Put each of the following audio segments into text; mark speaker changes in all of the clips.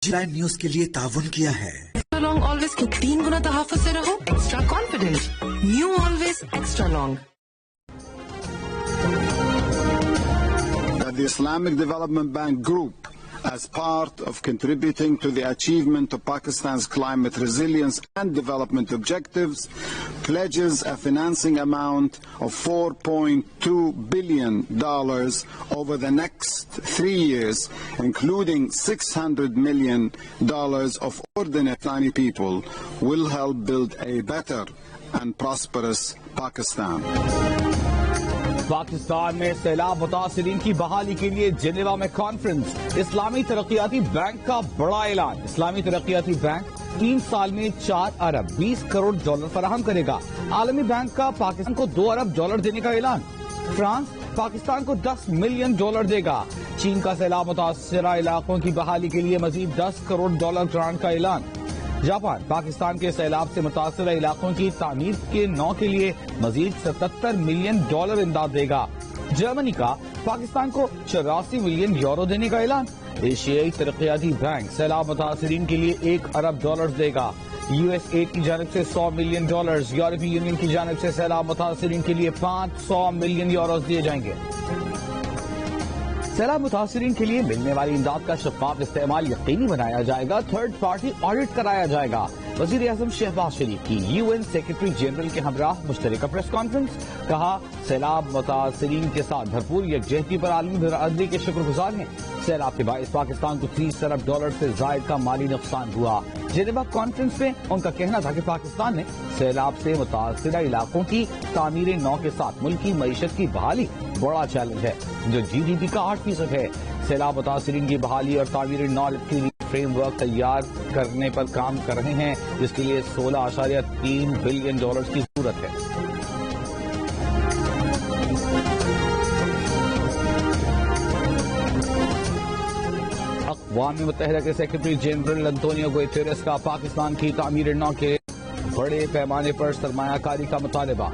Speaker 1: NG Line news کے لیے تعاون کیا ہے۔
Speaker 2: لانگ آلویز کے 3 گنا تحفظ سے رہو extra confident, new always extra long.
Speaker 3: The Islamic Development Bank Group, as part of contributing to the achievement of Pakistan's climate resilience and development objectives, pledges a financing amount of $4.2 billion over the next 3 years, including $600 million of ordinary Pakistani people, will help build a better and prosperous Pakistan.
Speaker 4: Pakistan میں سیلاب متاثرین کی بحالی کے لیے Geneva میں conference. اسلامی ترقیاتی بینک کا بڑا اعلان۔ اسلامی ترقیاتی بینک 3 سال میں 4 ارب 20 کروڑ ڈالر فراہم کرے گا۔ عالمی بینک کا پاکستان کو 2 ارب ڈالر دینے کا اعلان۔ فرانس پاکستان کو $10 ملین دے گا۔ چین کا سیلاب متاثرہ علاقوں کی بحالی کے لیے مزید $10 کروڑ گرانٹ کا اعلان۔ جاپان پاکستان کے سیلاب سے متاثرہ علاقوں کی تعمیر کے نو کے لیے مزید $77 ملین امداد دے گا۔ جرمنی کا پاکستان کو €84 ملین دینے کا اعلان۔ ایشیائی ترقیاتی بینک سیلاب متاثرین کے لیے $1 ارب دے گا۔ USA کی جانب سے $100 ملین، یورپی یونین کی جانب سے سیلاب متاثرین کے لیے €500 ملین دیے جائیں گے۔ سیلاب متاثرین کے لیے ملنے والی امداد کا شفاف استعمال یقینی بنایا جائے گا۔ تھرڈ پارٹی آڈٹ کرایا جائے گا۔ وزیر اعظم شہباز شریف کی UN سیکرٹری جنرل کے ہمراہ مشترکہ پریس کانفرنس۔ کہا سیلاب متاثرین کے ساتھ بھرپور یکجہتی پر عالمی برادری کے شکر گزار ہیں۔ سیلاب کے باعث پاکستان کو $30 ارب سے زائد کا مالی نقصان ہوا۔ جنیوا کانفرنس میں ان کا کہنا تھا کہ پاکستان نے سیلاب سے متاثرہ علاقوں کی تعمیر نو کے ساتھ ملک کی معیشت کی بحالی بڑا چیلنج ہے، جو GDP کا 8% ہے۔ سیلاب متاثرین کی بحالی اور تعمیر نو کے لیے فریم ورک تیار کرنے پر کام کر رہے ہیں، جس کے لیے $16.3 بلین کی ضرورت ہے۔ اقوام متحدہ کے سیکرٹری جنرل انطونیو گوئٹیرس کا پاکستان کی تعمیر نو کے بڑے پیمانے پر سرمایہ کاری کا مطالبہ۔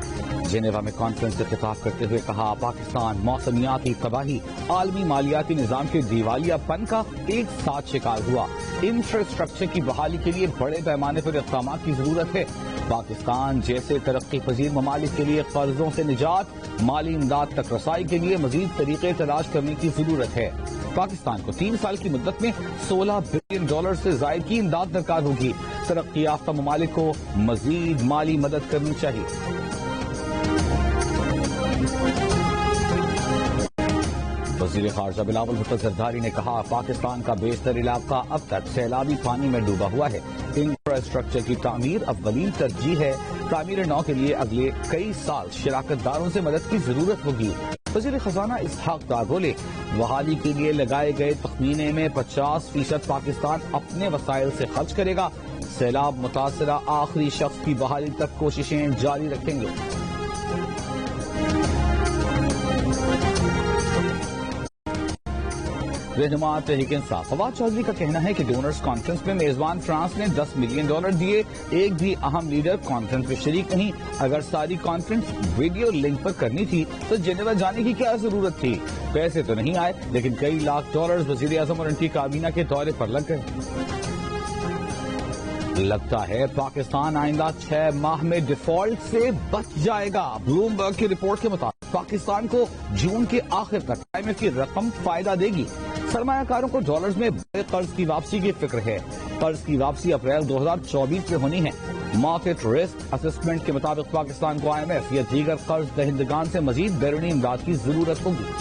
Speaker 4: جنیوا میں کانفرنس سے خطاب کرتے ہوئے کہا پاکستان موسمیاتی تباہی، عالمی مالیاتی نظام کے دیوالیہ پن کا ایک ساتھ شکار ہوا۔ انفراسٹرکچر کی بحالی کے لیے بڑے پیمانے پر اقدامات کی ضرورت ہے۔ پاکستان جیسے ترقی پذیر ممالک کے لیے قرضوں سے نجات، مالی امداد تک رسائی کے لیے مزید طریقے تلاش کرنے کی ضرورت ہے۔ پاکستان کو 3 سال کی مدت میں $16 بلین سے زائد کی امداد درکار ہوگی۔ ترقی یافتہ ممالک کو مزید مالی مدد کرنی چاہیے۔ وزیر خارجہ بلاول بھٹو زرداری نے کہا پاکستان کا بیشتر علاقہ اب تک سیلابی پانی میں ڈوبا ہوا ہے۔ انفراسٹرکچر کی تعمیر اولین ترجیح ہے۔ تعمیر نو کے لیے اگلے کئی سال شراکت داروں سے مدد کی ضرورت ہوگی۔ وزیر خزانہ اسحاق ڈار بولے بحالی کے لیے لگائے گئے تخمینے میں 50% پاکستان اپنے وسائل سے خرچ کرے گا۔ سیلاب متاثرہ آخری شخص کی بحالی تک کوششیں جاری رکھیں گے۔ رہنما تحریک انصاف فواد چودھری کا کہنا ہے کہ ڈونرز کانفرنس میں میزبان فرانس نے $10 ملین دیے، ایک بھی اہم لیڈر کانفرنس میں شریک نہیں۔ اگر ساری کانفرنس ویڈیو لنک پر کرنی تھی تو جنیوا جانے کی کیا ضرورت تھی؟ پیسے تو نہیں آئے، لیکن کئی لاکھ ڈالرز وزیر اعظم اور ان کی کابینہ کے دورے پر لگ گئے۔ لگتا ہے پاکستان آئندہ 6 ماہ میں ڈیفالٹ سے بچ جائے گا۔ بلومبرگ کی رپورٹ کے مطابق پاکستان کو جون کے آخر تک IMF کی رقم فائدہ دے گی۔ سرمایہ کاروں کو ڈالرز میں بڑے قرض کی واپسی کی فکر ہے۔ قرض کی واپسی اپریل 2024 میں ہونی ہے۔ مارکیٹ رسک اسسمنٹ کے مطابق پاکستان کو IMF یا دیگر قرض دہندگان سے مزید بیرونی امداد کی ضرورت ہوگی۔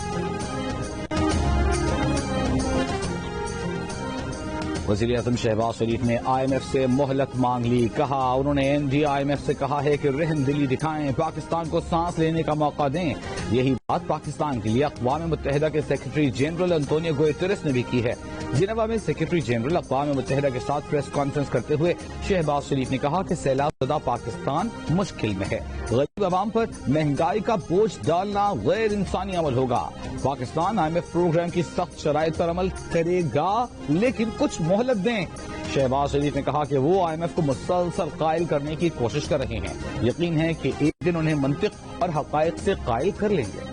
Speaker 4: وزیر اعظم شہباز شریف نے IMF سے مہلت مانگ لی۔ کہا انہوں نے IMF سے کہا ہے کہ رحم دلی دکھائیں، پاکستان کو سانس لینے کا موقع دیں۔ یہی بات پاکستان کے لیے اقوام متحدہ کے سیکرٹری جنرل انطونیو گوئٹیرس نے بھی کی ہے۔ جنیوا میں سیکرٹری جنرل اقوام متحدہ کے ساتھ پریس کانفرنس کرتے ہوئے شہباز شریف نے کہا کہ سیلاب زدہ پاکستان مشکل میں ہے۔ غریب عوام پر مہنگائی کا بوجھ ڈالنا غیر انسانی عمل ہوگا۔ پاکستان IMF پروگرام کی سخت شرائط پر عمل کرے گا، لیکن کچھ مہلت دیں۔ شہباز شریف نے کہا کہ وہ IMF کو مسلسل قائل کرنے کی کوشش کر رہے ہیں۔ یقین ہے کہ ایک دن انہیں منطق اور حقائق سے قائل کر لیں گے۔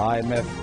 Speaker 4: IMF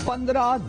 Speaker 4: 15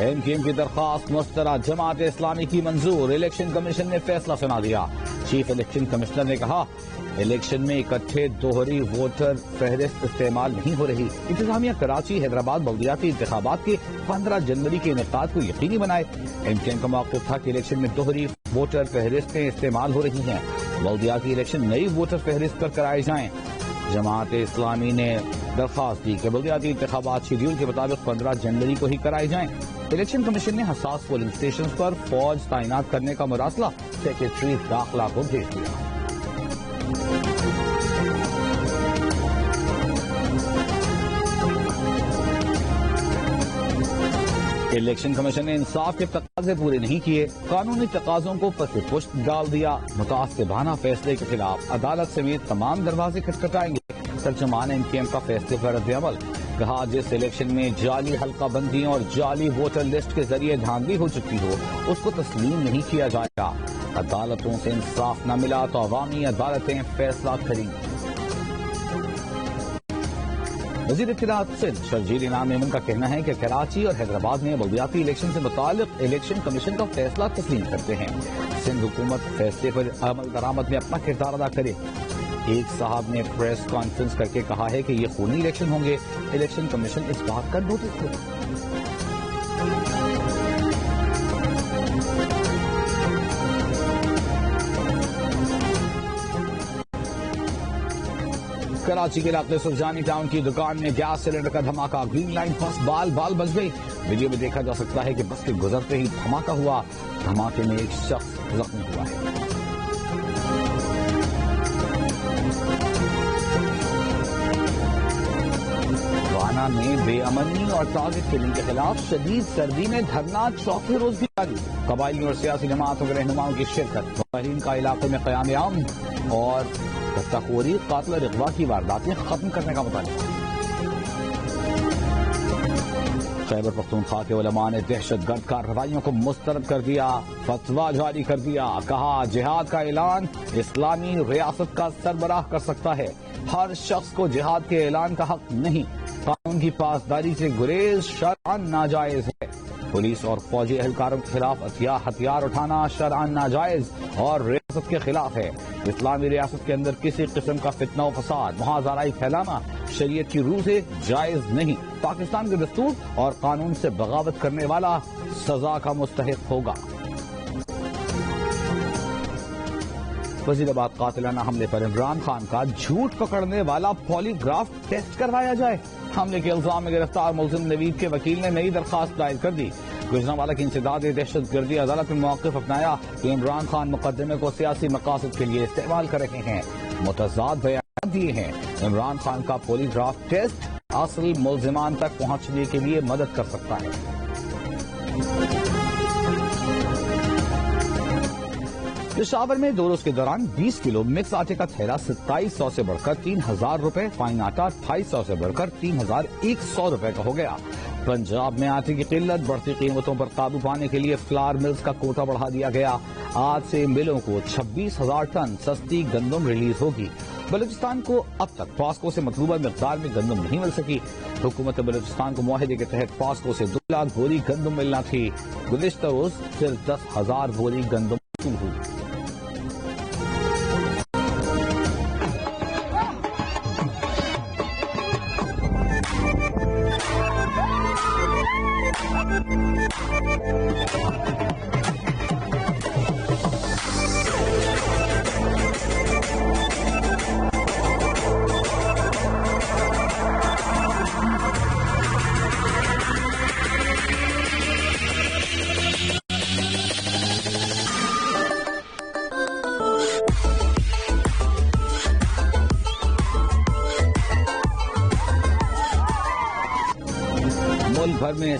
Speaker 4: ایم کیو ایم کی درخواست مسترد، جماعت اسلامی کی منظور، الیکشن کمیشن نے فیصلہ سنا دیا۔ چیف الیکشن کمشنر نے کہا الیکشن میں اکٹھے دوہری ووٹر فہرست استعمال نہیں ہو رہی۔ انتظامیہ کراچی حیدرآباد بلدیاتی انتخابات کے 15 جنوری کے انعقاد کو یقینی بنائے۔ ایم کیو ایم کا موقف تھا کہ الیکشن میں دوہری ووٹر فہرستیں استعمال ہو رہی ہیں، بلدیاتی الیکشن نئی ووٹر فہرست پر کرائے جائیں۔ جماعت اسلامی نے درخواست دی کہ بلدیاتی انتخابات شیڈیول کے مطابق 15 جنوری کو ہی کرائے جائیں۔ الیکشن کمیشن نے حساس پولنگ اسٹیشن پر فوج تعینات کرنے کا مراسلہ سیکریٹری داخلہ کو بھیج دیا۔ الیکشن کمیشن نے انصاف کے تقاضے پورے نہیں کیے، قانونی تقاضوں کو پس پشت ڈال دیا، متعصبانہ فیصلے کے خلاف عدالت سمیت تمام دروازے کھٹکھٹائیں گے۔ ترجمان ایم کیو ایم کا فیصلے پر رد عمل، کہا جس الیکشن میں جعلی حلقہ بندیوں اور جعلی ووٹر لسٹ کے ذریعے دھاندلی ہو چکی ہو اس کو تسلیم نہیں کیا جائے گا۔ عدالتوں سے انصاف نہ ملا تو عوامی عدالتیں فیصلہ کریں گی۔ وزیر اطلاعات سندھ شرجیل انعام میمن کا کہنا ہے کہ کراچی اور حیدرآباد میں بلدیاتی الیکشن سے متعلق الیکشن کمیشن کا فیصلہ تسلیم کرتے ہیں۔ سندھ حکومت فیصلے پر عمل درآمد میں اپنا کردار ادا کرے۔ ایک صاحب نے پریس کانفرنس کر کے کہا ہے کہ یہ خونی الیکشن ہوں گے، الیکشن کمیشن اس بات کا نوٹس لے۔ کراچی کے علاقے سرجانی ٹاؤن کی دکان میں گیس سلنڈر کا دھماکہ، گرین لائن بس بال بچ گئی۔ ویڈیو میں دیکھا جا سکتا ہے کہ بس کے گزرتے ہی دھماکہ ہوا، دھماکے میں ایک شخص زخمی ہوا ہے۔ وانا میں بے امنی اور ٹارگٹ کلنگ کے خلاف شدید سردی میں دھرنا چوتھے روز بھی جاری، قبائلی اور سیاسی جماعتوں کے رہنماؤں کی شرکت، مظاہرین کا علاقوں میں قیام امن اور خوری قاتل اور اغوا کی وارداتیں ختم کرنے کا مطالبہ۔ خیبر پختونخوا کے علماء نے دہشت گرد کارروائیوں کو مسترد کر دیا، فتویٰ جاری کر دیا، کہا جہاد کا اعلان اسلامی ریاست کا سربراہ کر سکتا ہے، ہر شخص کو جہاد کے اعلان کا حق نہیں، قانون کی پاسداری سے گریز شرعاً ناجائز ہے، پولیس اور فوجی اہلکاروں کے خلاف ہتھیار اٹھانا شرعاً ناجائز اور ریاست کے خلاف ہے، اسلامی ریاست کے اندر کسی قسم کا فتنہ و فساد محاذرائی پھیلانا شریعت کی روح سے جائز نہیں، پاکستان کے دستور اور قانون سے بغاوت کرنے والا سزا کا مستحق ہوگا۔ وزیر آباد قاتلانہ حملے پر عمران خان کا جھوٹ پکڑنے والا پولی گراف ٹیسٹ کروایا جائے، حملے کے الزام میں گرفتار ملزم نوید کے وکیل نے نئی درخواست دائر کر دی۔ گجرانوالہ کی انسداد دہشت گردی عدالت میں موقف اپنایا کہ عمران خان مقدمے کو سیاسی مقاصد کے لیے استعمال کر رہے ہیں، متضاد بیانات دیے ہیں۔ عمران خان کا پولی گراف ٹیسٹ اصل ملزمان تک پہنچنے کے لیے مدد کر سکتا ہے۔ پشاور میں 2 روز کے دوران 20 کلو مکس آٹے کا تھیلا 2700 سے بڑھ کر 3000 روپے، فائن آٹا 2800 سے بڑھ کر 3100 روپے کا ہو گیا۔ پنجاب میں آٹے کی قلت، بڑھتی قیمتوں پر قابو پانے کے لیے فلار ملز کا کوٹا بڑھا دیا گیا، آج سے ملوں کو 26,000 ٹن سستی گندم ریلیز ہوگی۔ بلوچستان کو اب تک پاسکو سے مطلوبہ مقدار میں گندم نہیں مل سکی، حکومت بلوچستان کو معاہدے کے تحت پاسکو سے 2 لاکھ بوری گندم ملنا تھی، گزشتہ روز صرف 10,000 بوری گندم موصول ہوئی۔ ملک بھر میں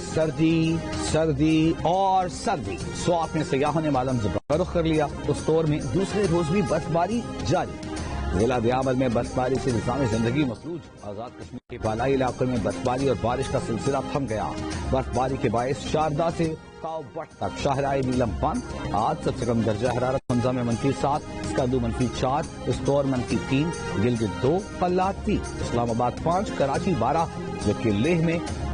Speaker 4: سردی اور سردی، سوات میں سیاحوں نے معلم زبر کا رخ کر لیا، استور میں دوسرے روز بھی برفباری جاری، ضلع دیامل میں برفباری سے نظام زندگی مفلوج، آزاد کشمیر کے بالائی علاقوں میں برفباری اور بارش کا سلسلہ تھم گیا، برفباری کے باعث شاردا سے کاؤ بٹ تک شاہراہ نیلم بند، آج سب سے کم درجہ حرارت حمزہ میں -7، اسکردو -4، استور -3، گلگت 2، پلہ 3، اسلام آباد 5، کراچی 12، جبکہ لیہ میں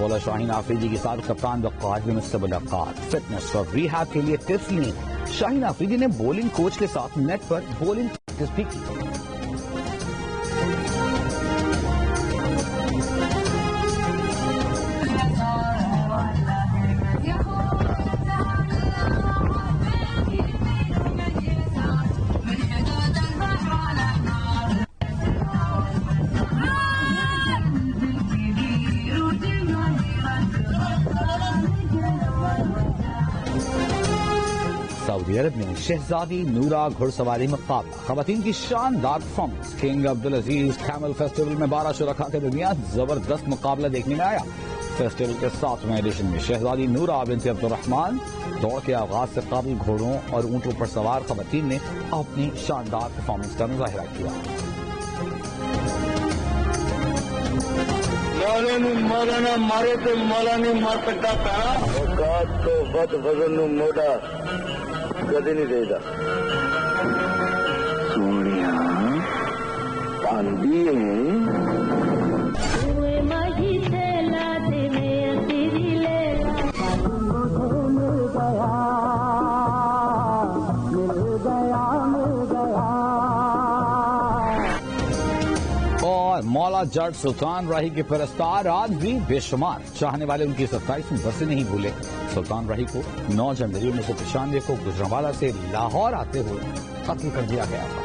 Speaker 4: بالر شاہین آفریدی کے ساتھ کپتان وقار یونس سے ملاقات، فٹنس اور ریہیب کے لیے ٹپس لیں۔ شاہین آفریدی نے بولنگ کوچ کے ساتھ نیٹ پر بولنگ پریکٹس بھی کی۔ سعودی عرب میں شہزادی نورا گھڑ سواری مقابلہ، خواتین کی شاندار performance, King Abdulaziz Camel Festival میں 12 شرکاء کے درمیان زبردست مقابلہ دیکھنے میں آیا۔ فیسٹیول کے 7ویں ایڈیشن میں شہزادی نورا بنت عبدالرحمان دوڑ کے آغاز سے قابل گھوڑوں اور اونٹوں پر سوار خواتین نے اپنی شاندار پرفارمنس کا مظاہرہ کیا۔
Speaker 5: مولانا مارے تو مولا نہیں مار سکتا پیرا، اوقات تو ود وزن نو موڈا کدی نہیں دے گا۔ سونیا پاندی
Speaker 4: اور مولا جٹ سلطان راہی کے پرستار آج بھی بے شمار، چاہنے والے ان کی 27ویں برسی نہیں بھولے۔ سلطان راہی کو 9 جنوری 1995 کو گجرانوالہ سے لاہور آتے ہوئے قتل کر دیا گیا تھا۔